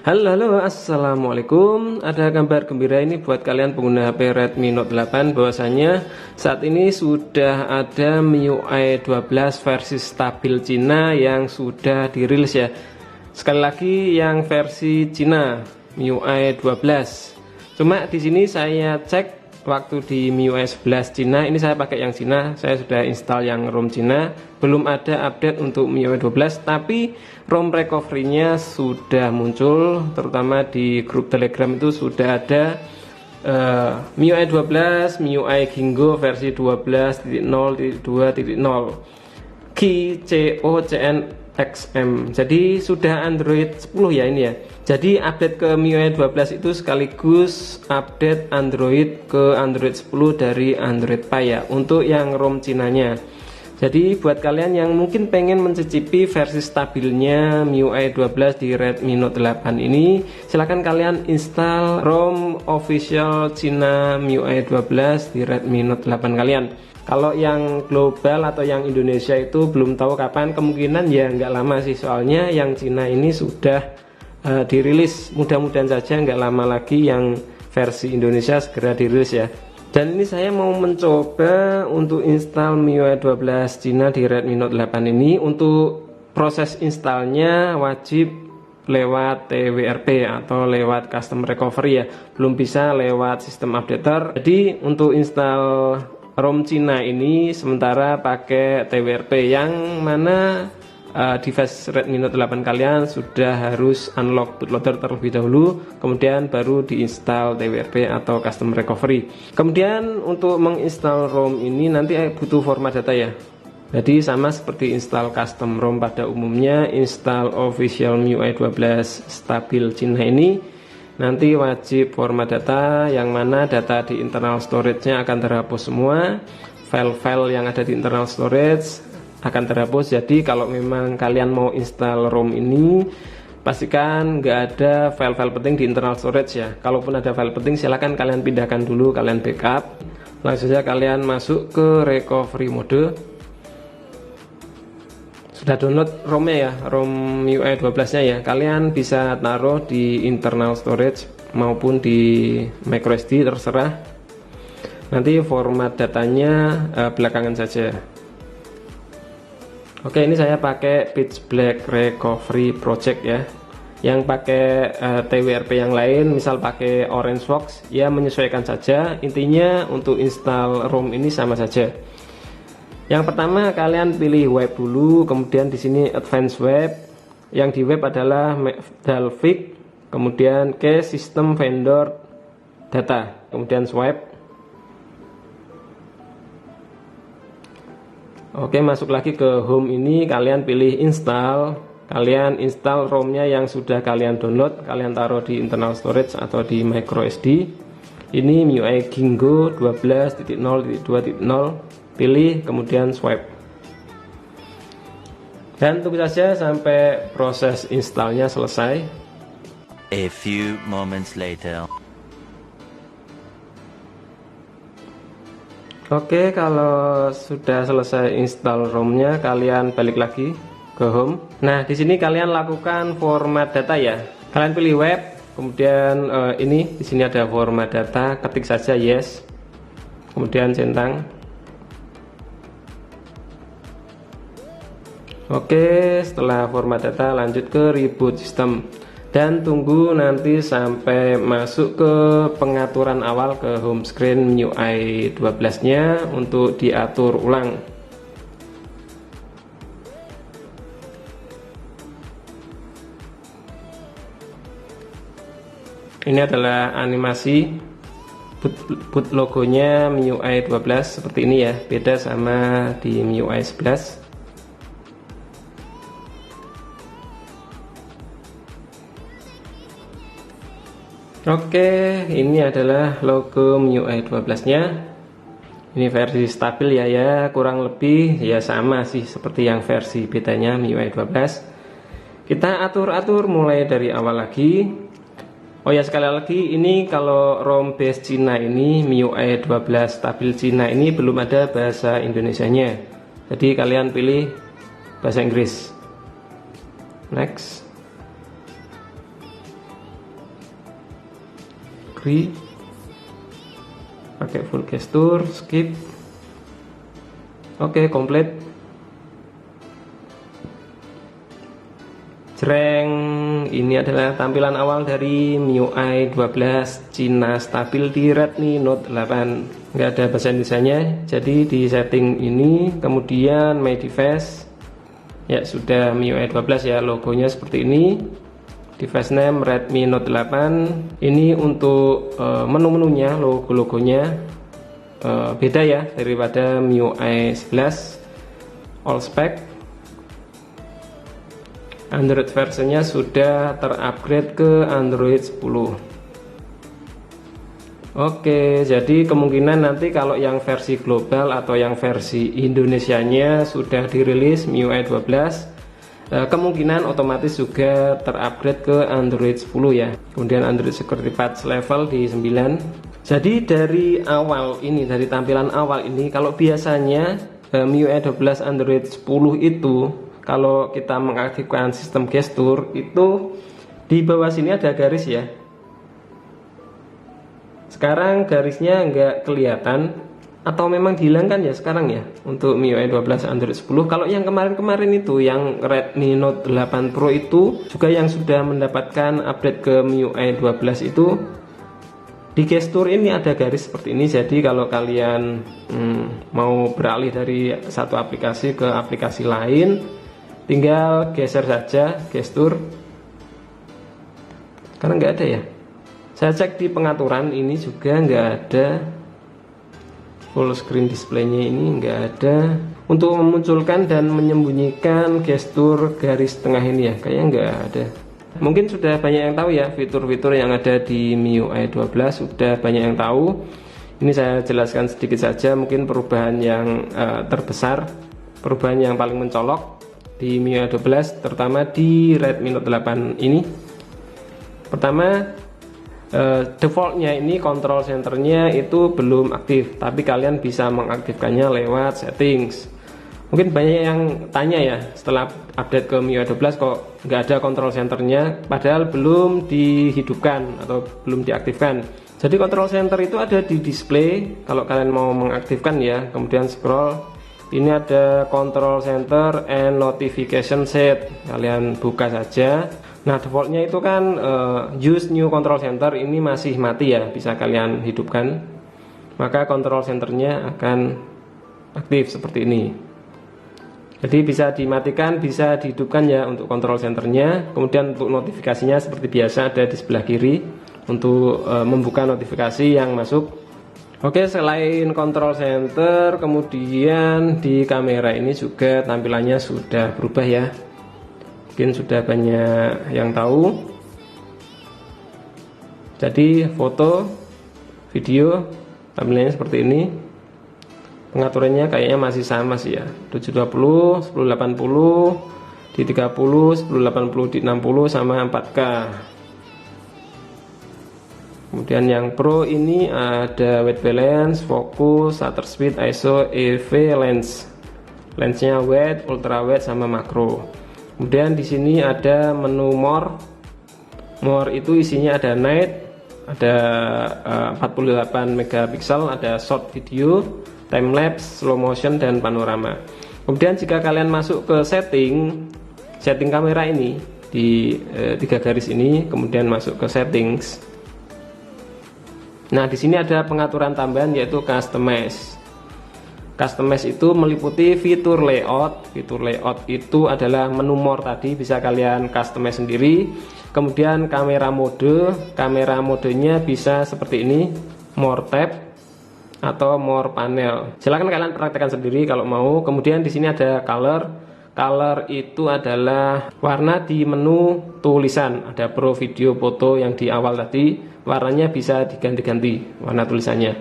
Halo, assalamualaikum. Ada kabar gembira ini buat kalian pengguna HP Redmi Note 8, bahwasanya saat ini sudah ada MIUI 12 versi stabil Cina yang sudah dirilis ya. Sekali lagi yang versi Cina MIUI 12. Cuma di sini saya cek waktu di MIUI 11 Cina, ini saya pakai yang Cina, saya sudah install yang ROM Cina, belum ada update untuk MIUI 12, tapi ROM recovery-nya sudah muncul, terutama di grup Telegram itu sudah ada MIUI 12, MIUI Gingo versi 12.0.2.0 KICOCN-XM. Jadi sudah Android 10 ya ini ya. Jadi update ke MIUI 12 itu sekaligus update Android ke Android 10 dari Android Pie ya, untuk yang ROM Cinanya. Jadi buat kalian yang mungkin pengen mencicipi versi stabilnya MIUI 12 di Redmi Note 8 ini, silahkan kalian install ROM official Cina MIUI 12 di Redmi Note 8 kalian. Kalau yang global atau yang Indonesia itu belum tahu kapan, kemungkinan ya nggak lama sih, soalnya yang Cina ini sudah dirilis, mudah-mudahan saja nggak lama lagi yang versi Indonesia segera dirilis ya. Dan ini saya mau mencoba untuk install MIUI 12 Cina di Redmi Note 8 ini. Untuk proses installnya wajib lewat TWRP atau lewat custom recovery ya, belum bisa lewat sistem updater. Jadi untuk install ROM Cina ini sementara pakai TWRP, yang mana device Redmi Note 8 kalian sudah harus unlock bootloader terlebih dahulu, kemudian baru diinstal TWRP atau custom recovery. Kemudian untuk menginstal ROM ini nanti butuh format data ya. Jadi sama seperti install custom ROM pada umumnya, install official MIUI 12 stabil Cina ini nanti wajib format data, yang mana data di internal storage-nya akan terhapus semua, file-file yang ada di internal storage akan terhapus. Jadi kalau memang kalian mau install ROM ini, pastikan nggak ada file-file penting di internal storage ya. Kalaupun ada file penting, silahkan kalian pindahkan dulu, kalian backup. Langsung saja kalian masuk ke recovery mode. Sudah download ROM-nya ya, ROM MIUI 12-nya ya. Kalian bisa taruh di internal storage maupun di microSD, terserah. Nanti format datanya belakangan saja. Oke, ini saya pakai Pitch Black Recovery Project ya. Yang pakai TWRP yang lain, misal pakai Orange Fox, ya menyesuaikan saja. Intinya untuk install ROM ini sama saja. Yang pertama kalian pilih web dulu, kemudian di sini Advanced Web. Yang di web adalah Dalvik, kemudian ke Sistem Vendor Data, kemudian swipe. Oke, masuk lagi ke home ini, kalian pilih install, kalian install ROM-nya yang sudah kalian download, kalian taruh di internal storage atau di microSD. Ini MIUI Gingo 12.0.2.0, pilih kemudian swipe. Dan tunggu saja sampai proses installnya selesai. A few moments later. Oke, kalau sudah selesai install ROM-nya, kalian balik lagi ke home. Nah, di sini kalian lakukan format data ya. Kalian pilih web, kemudian ini di sini ada format data, ketik saja yes. Kemudian centang. Oke, setelah format data lanjut ke reboot system. Dan tunggu nanti sampai masuk ke pengaturan awal, ke home screen MIUI 12 nya untuk diatur ulang. Ini adalah animasi boot logonya MIUI 12 seperti ini ya, beda sama di MIUI 11. Oke, ini adalah logo MIUI 12 nya. Ini versi stabil ya, kurang lebih ya sama sih seperti yang versi betanya MIUI 12. Kita atur-atur mulai dari awal lagi. Oh ya, sekali lagi, ini kalau ROM base Cina ini MIUI 12 stabil Cina ini belum ada bahasa Indonesianya. Jadi kalian pilih bahasa Inggris. Next. agree, pakai full gesture, skip. Oke, komplit. Jreng, ini adalah tampilan awal dari MIUI 12 Cina stabil di Redmi Note 8. Nggak ada bahasa Indonesianya, jadi di setting ini, kemudian My Device, ya sudah MIUI 12 ya, logonya seperti ini. Device name Redmi Note 8. Ini untuk menu-menunya, logo-logonya beda ya daripada MIUI 11 all spec. Android versinya sudah terupgrade ke Android 10. Oke, jadi kemungkinan nanti kalau yang versi global atau yang versi Indonesianya sudah dirilis MIUI 12, kemungkinan otomatis juga terupgrade ke Android 10 ya. Kemudian Android Security Patch level di 9. Jadi dari awal ini, dari tampilan awal ini, kalau biasanya MIUI 12 Android 10 itu, kalau kita mengaktifkan sistem gestur itu di bawah sini ada garis ya. Sekarang garisnya nggak kelihatan atau memang dihilangkan ya sekarang ya untuk MIUI 12 Android 10. Kalau yang kemarin-kemarin itu yang Redmi Note 8 Pro itu juga yang sudah mendapatkan update ke MIUI 12 itu, di gestur ini ada garis seperti ini. Jadi kalau kalian mau beralih dari satu aplikasi ke aplikasi lain, tinggal geser saja gestur. Karena nggak ada ya, saya cek di pengaturan ini juga nggak ada. Full screen displaynya ini nggak ada. Untuk memunculkan dan menyembunyikan gestur garis tengah ini ya, kayaknya nggak ada. Mungkin sudah banyak yang tahu ya fitur-fitur yang ada di MIUI 12, sudah banyak yang tahu. Ini saya jelaskan sedikit saja, mungkin perubahan yang terbesar, perubahan yang paling mencolok di MIUI 12, terutama di Redmi Note 8 ini. Pertama, defaultnya ini control centernya itu belum aktif, tapi kalian bisa mengaktifkannya lewat settings. Mungkin banyak yang tanya ya, setelah update ke MIUI 12 kok nggak ada control centernya, padahal belum dihidupkan atau belum diaktifkan. Jadi control center itu ada di display kalau kalian mau mengaktifkan ya. Kemudian scroll, ini ada control center and notification set, kalian buka saja. Nah, defaultnya itu kan use new control center, ini masih mati ya, bisa kalian hidupkan, maka control centernya akan aktif seperti ini. Jadi bisa dimatikan, bisa dihidupkan ya untuk control centernya. Kemudian untuk notifikasinya seperti biasa ada di sebelah kiri untuk membuka notifikasi yang masuk. Oke, selain control center, kemudian di kamera ini juga tampilannya sudah berubah ya. Mungkin sudah banyak yang tahu. Jadi foto, video, tampilannya seperti ini. Pengaturannya kayaknya masih sama sih ya. 720, 1080, di 30, 1080 di 60 sama 4K. Kemudian yang Pro ini ada white balance, fokus, shutter speed, ISO, EV, lens. Lensnya wide, ultra wide sama makro. Kemudian di sini ada menu more. More itu isinya ada night, ada 48 megapiksel, ada short video, time lapse, slow motion dan panorama. Kemudian jika kalian masuk ke setting kamera ini di 3 garis ini, kemudian masuk ke settings. Nah, di sini ada pengaturan tambahan yaitu customize. Customize itu meliputi fitur layout. Fitur layout itu adalah menu more tadi, bisa kalian customize sendiri. Kemudian kamera modenya bisa seperti ini, more tab atau more panel. Silahkan kalian praktekkan sendiri kalau mau. Kemudian di sini ada color. Color itu adalah warna di menu tulisan. Ada Pro, video, foto yang di awal tadi, warnanya bisa diganti-ganti warna tulisannya.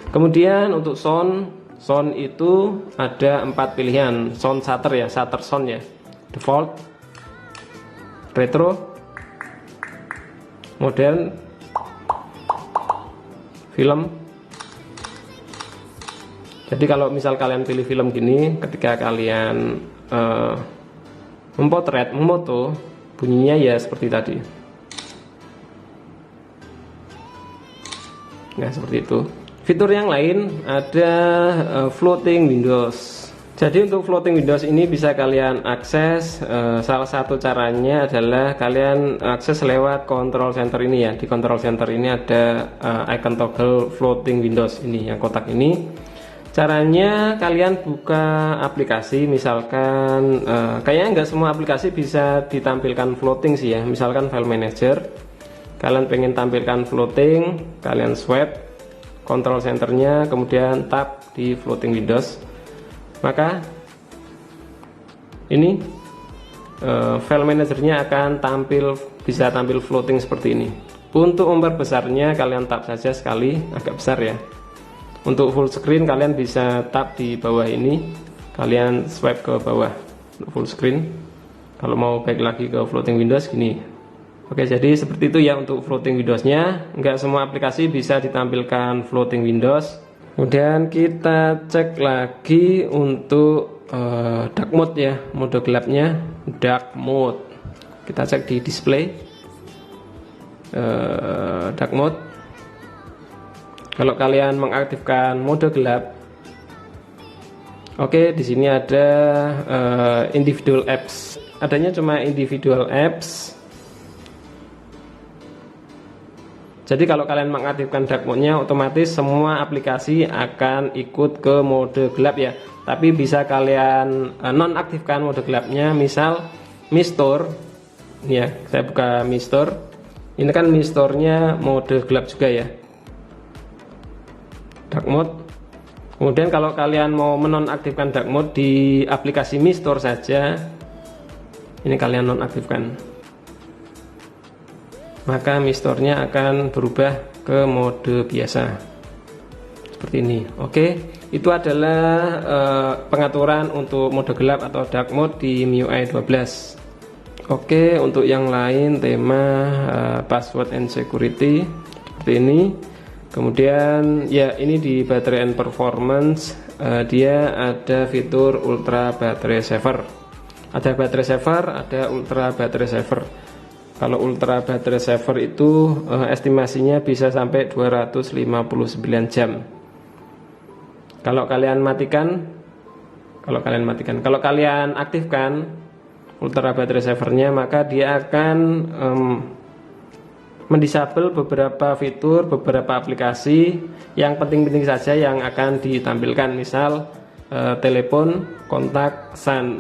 Kemudian untuk sound itu ada 4 pilihan. Sound shutter ya, shutter sound ya. Default, retro, modern, film. Jadi kalau misal kalian pilih film gini, ketika kalian memoto, bunyinya ya seperti tadi. Nah, seperti itu. Fitur yang lain ada floating windows. Jadi untuk floating windows ini bisa kalian akses, salah satu caranya adalah kalian akses lewat control center ini ya. Di control center ini ada icon toggle floating windows ini yang kotak ini. Caranya kalian buka aplikasi, misalkan kayaknya nggak semua aplikasi bisa ditampilkan floating sih ya. Misalkan file manager, kalian pengen tampilkan floating, kalian swipe control centernya, kemudian tap di floating windows. Maka ini file manajernya akan bisa tampil floating seperti ini. Untuk memperbesarnya kalian tap saja sekali, agak besar ya. Untuk full screen kalian bisa tap di bawah ini, kalian swipe ke bawah untuk full screen. Kalau mau back lagi ke floating windows gini. Oke, jadi seperti itu ya untuk floating windowsnya. Enggak semua aplikasi bisa ditampilkan floating windows. Kemudian kita cek lagi untuk dark mode ya, mode gelapnya dark mode. Kita cek di display dark mode. Kalau kalian mengaktifkan mode gelap, oke, di sini ada individual apps. Adanya cuma individual apps. Jadi kalau kalian mengaktifkan dark mode-nya, otomatis semua aplikasi akan ikut ke mode gelap ya. Tapi bisa kalian nonaktifkan mode gelapnya, misal Mi Store. Ya, saya buka Mi Store. Ini kan Mi Store-nya mode gelap juga ya. Dark mode. Kemudian kalau kalian mau menonaktifkan dark mode di aplikasi Mi Store saja, ini kalian nonaktifkan. Maka Mi Store-nya akan berubah ke mode biasa seperti ini. Oke, itu adalah pengaturan untuk mode gelap atau dark mode di MIUI 12. Oke, untuk yang lain tema password and security seperti ini. Kemudian ya, ini di baterai and performance, dia ada fitur ultra battery saver. Ada battery saver, ada ultra battery saver. Kalau ultra battery saver itu estimasinya bisa sampai 259 jam. Kalau kalian aktifkan ultra battery savernya, maka dia akan mendisable beberapa fitur, beberapa aplikasi yang penting-penting saja yang akan ditampilkan, misal telepon, kontak, sun.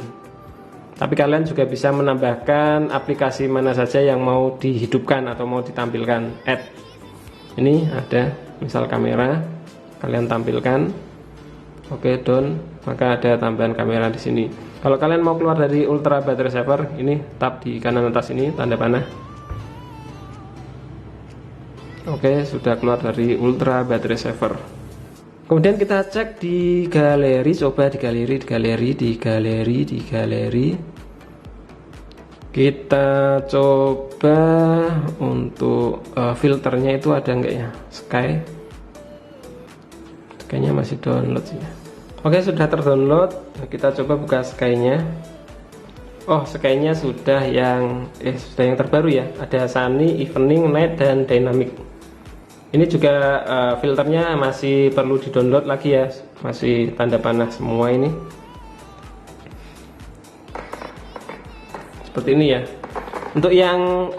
Tapi kalian juga bisa menambahkan aplikasi mana saja yang mau dihidupkan atau mau ditampilkan, add. Ini ada misal kamera, kalian tampilkan. Oke, done, maka ada tambahan kamera di sini. Kalau kalian mau keluar dari ultra battery saver, ini tap di kanan atas ini tanda panah. Oke, sudah keluar dari ultra battery saver. Kemudian kita cek di galeri, coba di galeri. Kita coba untuk filternya itu ada enggak ya? Sky-nya masih download sih. Oke, sudah terdownload. Kita coba buka Sky-nya. Oh, Sky-nya sudah yang terbaru ya. Ada sunny, evening, night, dan dynamic. Ini juga filternya masih perlu di-download lagi ya. Masih tanda panah semua ini. Seperti ini ya. Untuk yang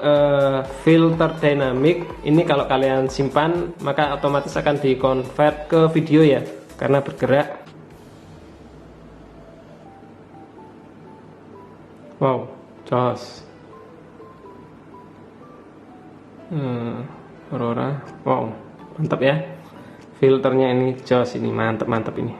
filter dynamic ini, kalau kalian simpan maka otomatis akan di-convert ke video ya, karena bergerak. Wow, jos. Aurora, wow, mantap ya. Filternya ini jos, ini mantap ini.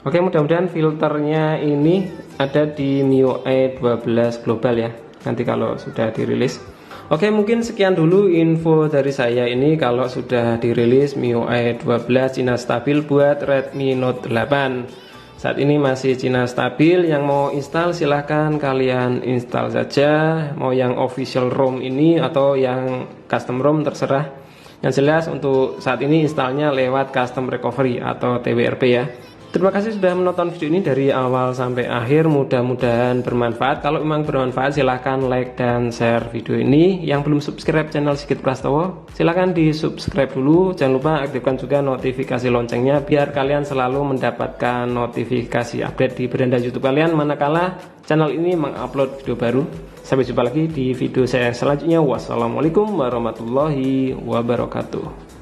Oke, mudah-mudahan filternya ini ada di MIUI 12 global ya, nanti kalau sudah dirilis. Oke, mungkin sekian dulu info dari saya ini. Kalau sudah dirilis MIUI 12 Cina stabil buat Redmi Note 8. Saat ini masih Cina stabil. Yang mau install silahkan kalian install saja, mau yang official ROM ini atau yang custom ROM terserah. Yang jelas untuk saat ini installnya lewat custom recovery atau TWRP ya. Terima kasih sudah menonton video ini dari awal sampai akhir, mudah-mudahan bermanfaat. Kalau memang bermanfaat silahkan like dan share video ini. Yang belum subscribe channel Sigit Prastowo silahkan di subscribe dulu. Jangan lupa aktifkan juga notifikasi loncengnya biar kalian selalu mendapatkan notifikasi update di beranda YouTube kalian manakala channel ini mengupload video baru. Sampai jumpa lagi di video saya selanjutnya. Wassalamualaikum warahmatullahi wabarakatuh.